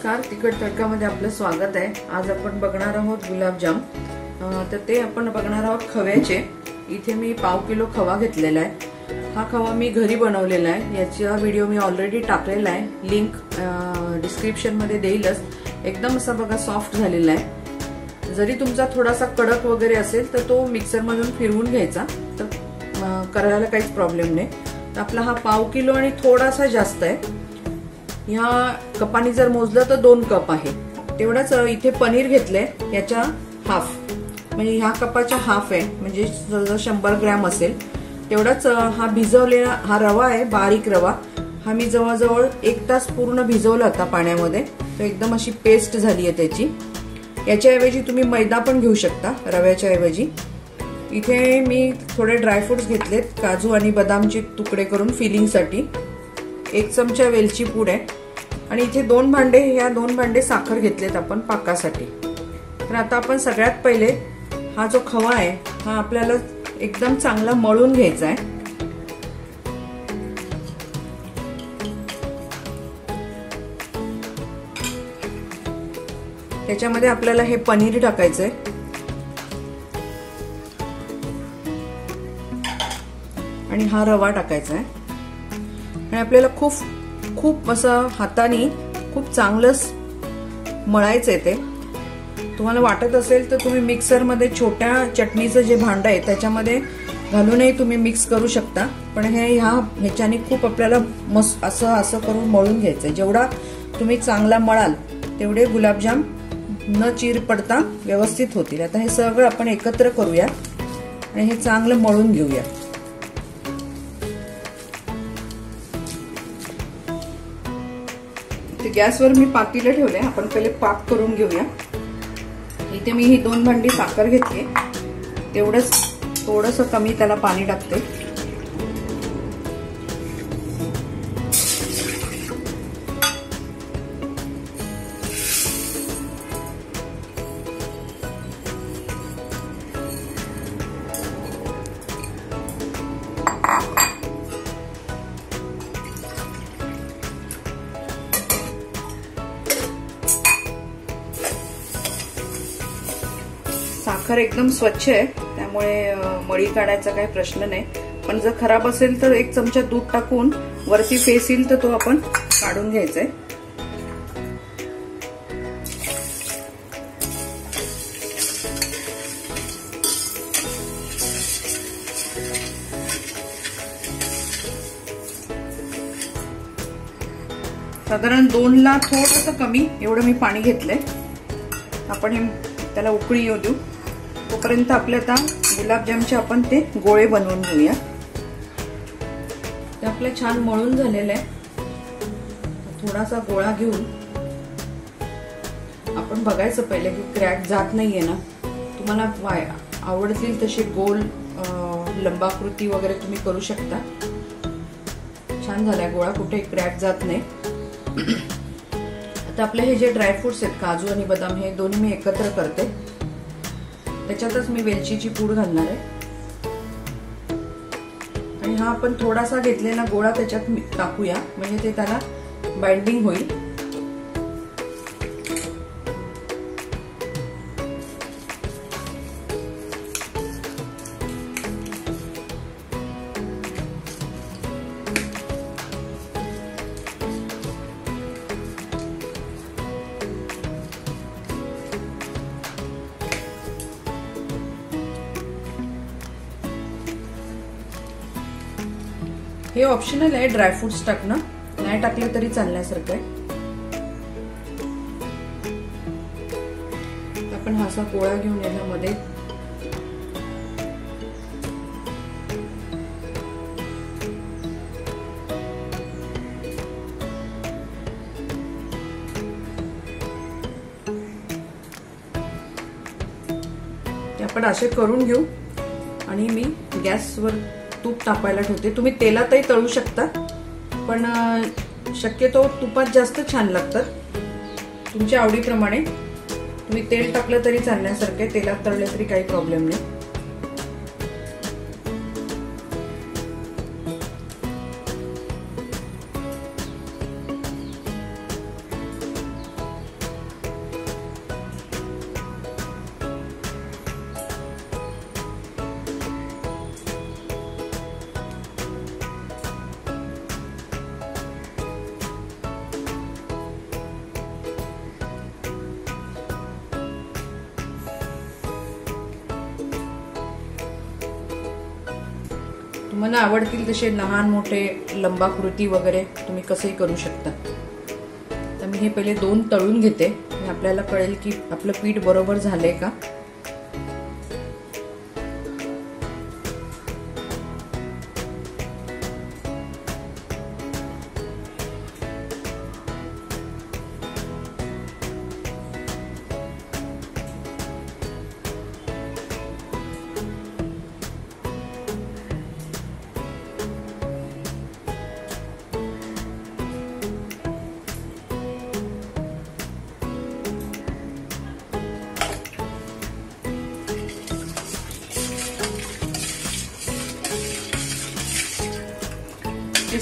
नमस्कार, तिखट तडकामध्ये आपलं स्वागत आहे। आज आपण बघणार आहोत गुलाबजाम। तर ते आपण बघणार आहोत खव्याचे। इथे मी पाव किलो खवा घेतलेला आहे। हा खवा मी घरी बनवलेला आहे। याचा व्हिडिओ मी ऑलरेडी टाकलेला आहे, लिंक डिस्क्रिप्शन मध्ये देईलच। एकदम असा बघा सॉफ्ट झालेला आहे। जरी तुमचा थोडासा कडक वगैरे असेल तर तो मिक्सर मधून फिरवून घ्यायचा, तर करायला काहीच प्रॉब्लेम नाही। तर आपला हा पाव किलो आणि थोडासा जास्त आहे। ह्या कपानी जर मोजलं तर 2 कप आहे। तेवढाच इथे पनीर घेतलंय, याच्या हाफ, म्हणजे ह्या कपाच्या हाफ आहे, म्हणजे 100 ग्रॅम असेल तेवढाच। हा भिजवलेला हा रवा आहे, बारीक रवा। हा मी जवळजवळ 1 तास पूर्ण भिजवला होता पाण्यामध्ये, तर एकदम अशी पेस्ट झाली आहे त्याची। याच्याऐवजी तुम्ही मैदा पण घेऊ शकता रव्याच्या ऐवजी। इथे मी थोडे ड्रायफ्रुट्स घेतलेत, काजू आणि बदामचे तुकडे करून फिलिंगसाठी। 1 चमचा वेलची पूड आहे आणि इथे 2 भांडे, ह्या 2 भांडे साखर घेतलेत आपण पाकासाठी। तर आता आपण सगळ्यात पहिले हा जो खवा आहे हा आपल्याला एकदम चांगला मळून घ्यायचा आहे। त्याच्यामध्ये आपल्याला हे पनीर टाकायचंय आणि हा रवा टाकायचा आहे आणि आपल्याला खूप असं हाताने खूप चांगलं मळायचंय ते। तुम्हाला वाटत असेल तर तुम्ही मिक्सर मध्ये छोट्या चटणीचं जे भांड आहे त्याच्यामध्ये घालूनही तुम्ही मिक्स करू शकता, पण ह्याच्याने खूप आपल्याला मस्त असं करून मळून घ्यायचंय। जेवढा तुम्ही चांगला मळाल तेवढे गुलाबजाम न चीर पडता व्यवस्थित होतील। आता हे सगळं आपण एकत्र करूया आणि हे चांगलं मळून घेऊया। गॅसवर मी पातेलं ठेवले, आपण पहिले पाक करून घेऊया। इथे मी ही 2 भांडी साखर घेतली, तेवढंच थोडंसं कमी त्याला पाणी टाकते। साखर एकदम स्वच्छ आहे, त्यामुळे मळी काढायचा काही प्रश्न नाही। पण जर खराब असेल तर 1 चमचा दूध टाकून वरती फेस येईल तर तो आपण काढून घ्यायचा आहे। साधारण 2 ला थोडंसं कमी एवढं मी पाणी घेतलंय। आपण हे त्याला उकळी येऊ देऊ, तोपर्यंत आपले आता गुलाबजामचे आपण ते गोळे बनवून घेऊया। ते आपलं छान मळून झालेलं आहे। थोडासा गोळा घेऊन आपण बघायचं पहिले की क्रॅक जात नाहीये ना। तुम्हाला आवडतील तसे गोल लंबाकृती वगैरे तुम्ही करू शकता। छान झालाय गोळा, कुठे क्रॅक जात नाही। आता आपले हे जे ड्रायफ्रुट्स आहेत, काजू आणि बदाम, हे दोन्ही मी एकत्र करते। त्याच्यातच मी वेलचीची पूड घालणार आहे आणि हा आपण थोडासा घेतलेला गोळा त्याच्यात टाकूया, म्हणजे ते त्याला बाइंडिंग होईल। हे ऑप्शनल आहे ड्रायफ्रुट्स टाकणं, नाही टाकलं तरी चालण्यासारखं आहे। आपण हा असा गोळा घेऊन याच्यामध्ये ते आपण असे करून घेऊ आणि मी गॅसवर तूप तापायला ठेवते। तुम्ही तेलातही तळू शकता, पण शक्यतो तुपात जास्त छान लागतात। तुमच्या आवडीप्रमाणे तुम्ही तेल टाकलं तरी चालण्यासारखे, तेलात तळले तरी काही प्रॉब्लेम नाही। तुम्हाला आवडतील तसे लहान मोठे लंबाकृती वगैरे तुम्ही कसेही करू शकता। तर मी हे पहिले 2 तळून घेते आणि आपल्याला कळेल की आपलं पीठ बरोबर झालंय का।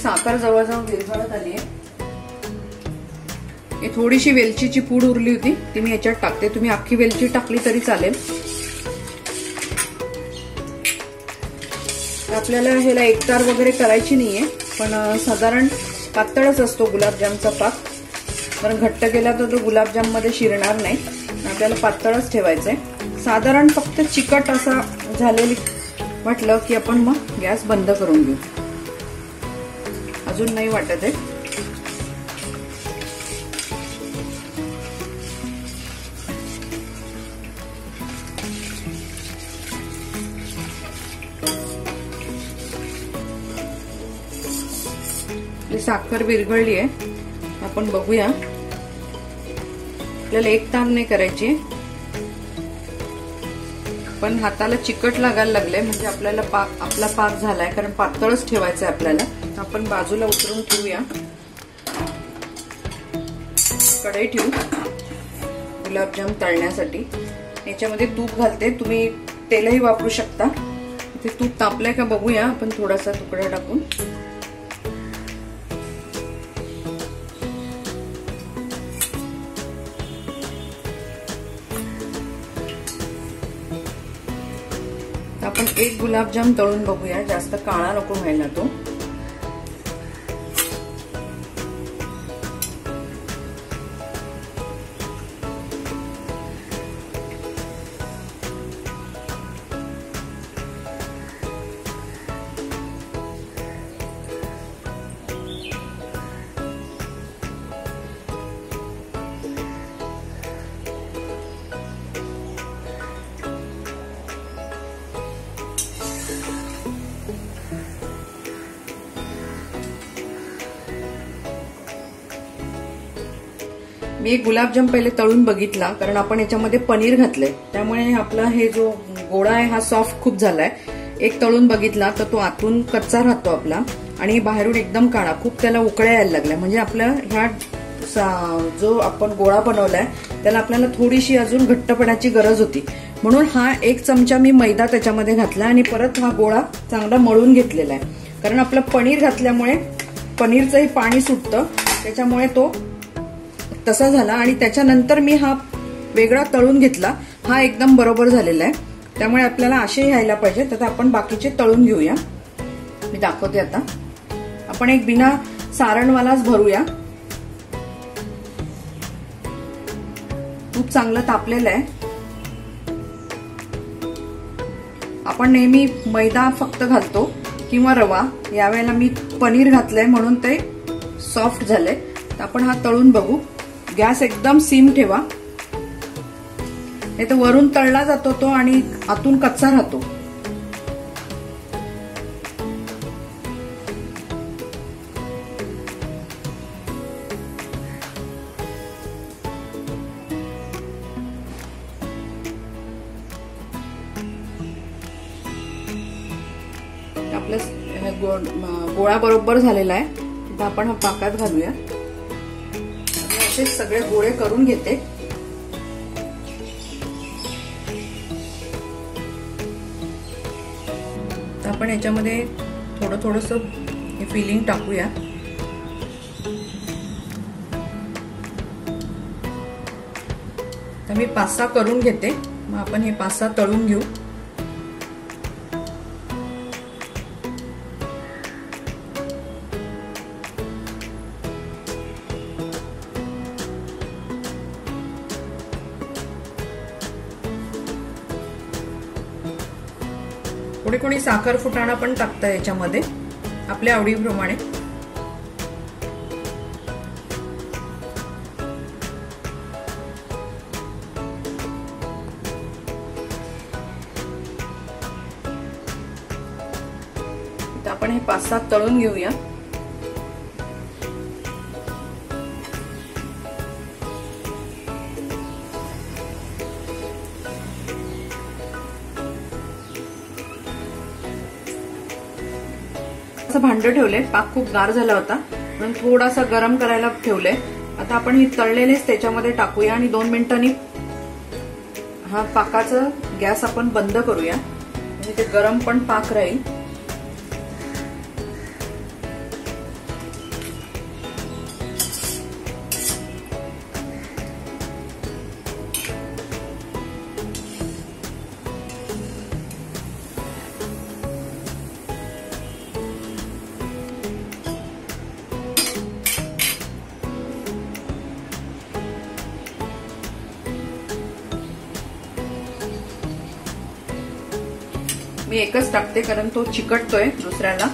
साखर जवळजवळ विरघळत आली आहे। थोडीशी वेलचीची पूड उरली होती ती मी याच्यात टाकते, तुम्ही अख्खी वेलची टाकली तरी चालेल। आपल्याला ह्याला एकतार वगैरे करायची नाहीये, पण साधारण पातळच असतो गुलाबजामचा पाक, कारण घट्ट केला तर तो गुलाबजाम मध्ये शिरणार नाही, आपल्याला पातळच ठेवायचंय। साधारण फक्त चिकट असा झालेली वाटलं की आपण मग गॅस बंद करून घेऊ। अजून नाही वाटत आहे। साखर विरघळली आहे, आपण बघूया। आपल्याला एक तार नाही करायची, पण हाताला चिकट लागायला लागले म्हणजे आपला पाक झालाय, कारण पातळच ठेवायचंय आपल्याला। आपण बाजूला उतरून ठेवूया, कढई ठेवू गुलाबजाम तळण्यासाठी। याच्यामध्ये तूप घालते, तुम्ही तेलही वापरू शकता। इथे तूप तापलंय का बघूया आपण, थोडासा तुकडा टाकून। आपण एक गुलाबजाम तळून बघूया, जास्त काळा नको व्हायला तो। मी एक गुलाबजाम पहिले तळून बघितला, कारण आपण याच्यामध्ये पनीर घातलंय, त्यामुळे आपला हे जो गोळा आहे हा सॉफ्ट खूप झालाय। एक तळून बघितला तर तो आतून कच्चा राहतो आपला आणि बाहेरून एकदम काळा, खूप त्याला उकळ्या यायला लागल्या। म्हणजे आपल्या ह्या जो आपण गोळा बनवलाय त्याला आपल्याला थोडीशी अजून घट्टपणाची गरज होती, म्हणून हा 1 चमचा मी मैदा त्याच्यामध्ये घातला आणि परत हा गोळा चांगला मळून घेतलेला आहे। कारण आपलं पनीर घातल्यामुळे पनीरचंही पाणी सुटतं, त्याच्यामुळे तो तसा झाला। आणि त्याच्यानंतर मी हा वेगळा तळून घेतला, हा एकदम बरोबर झालेला आहे। त्यामुळे आपल्याला असे यायला पाहिजे, तर आपण बाकीचे तळून घेऊया। मी दाखवते आता। आपण एक बिना सारणवालाच भरूया। तूप चांगलं तापलेलं आहे। आपण नेहमी मैदा फक्त घालतो किंवा रवा, यावेळेला मी पनीर घातलंय म्हणून ते सॉफ्ट झालंय। तर आपण हा तळून बघू। गॅस एकदम सिम ठेवा, नाही तर वरून तळला जातो तो आणि आतून कच्चा राहतो। आपला गोळा बरोबर झालेला आहे, आता आपण हा पाकात घालूया। असे सगळे गोळे करून घेते। आपण याच्यामध्ये थोडं थोडंसं हे फिलिंग टाकूया। तर मी 5-6 करून घेते, मग आपण हे 5-6 तळून घेऊ। कोणी कोणी साखर फुटाणा पण टाकतं याच्यामध्ये, आपल्या आवडीप्रमाणे. आपण हे 5-7 तळून घेऊया. असं भांड ठेवलंय, पाक खूप गार झाला होता म्हणून थोडासा गरम करायला ठेवलंय. आता आपण हे तळलेलेच त्याच्यामध्ये टाकूया आणि 2 मिनिटांनी हा पाकाचा गॅस आपण बंद करूया म्हणजे ते गरम पण पाक राहील. मी एकच टाकते कारण तो चिकटतोय दुसऱ्याला.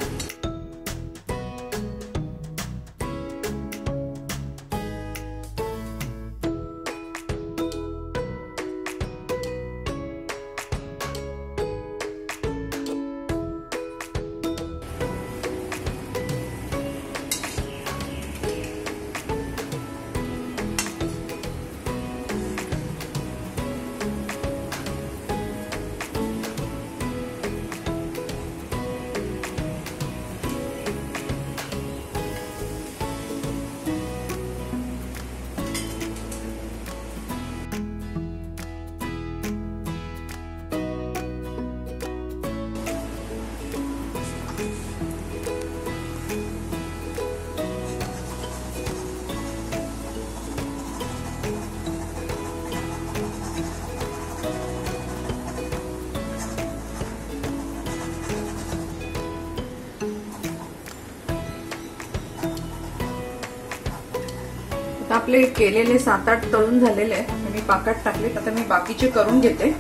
आपले केलेले 7-8 तळून झालेले आहे. मी पाकात टाकले. आता मी बाकीचे करून घेते.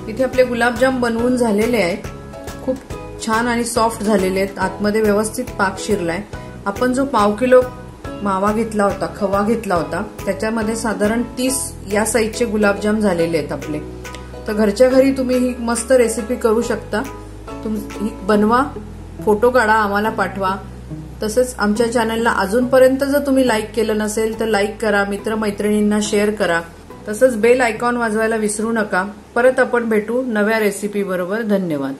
इथे आपले गुलाबजाम बनवून झालेले आहेत. खूप छान आणि सॉफ्ट झालेले आहेत. आतमध्ये व्यवस्थित पाक शिरलाय. आपण जो 1/2 किलो मावा घेतला होता, खवा घेतला होता, त्याच्यामध्ये साधारण 30 या साईजचे गुलाबजाम झालेले आहेत आपले. तर घरच्या घरी तुम्ही ही मस्त रेसिपी करू शकता. तुम्ही बनवा, फोटो काढा, आम्हाला पाठवा. तसंच आमच्या चॅनलला अजूनपर्यंत जर तुम्ही लाईक केलं नसेल तर लाईक करा, मित्रमैत्रिणींना शेअर करा. तसंच बेल आयकॉन वाजवायला विसरू नका. परत आपण भेटू नव्या रेसिपी बरोबर. धन्यवाद.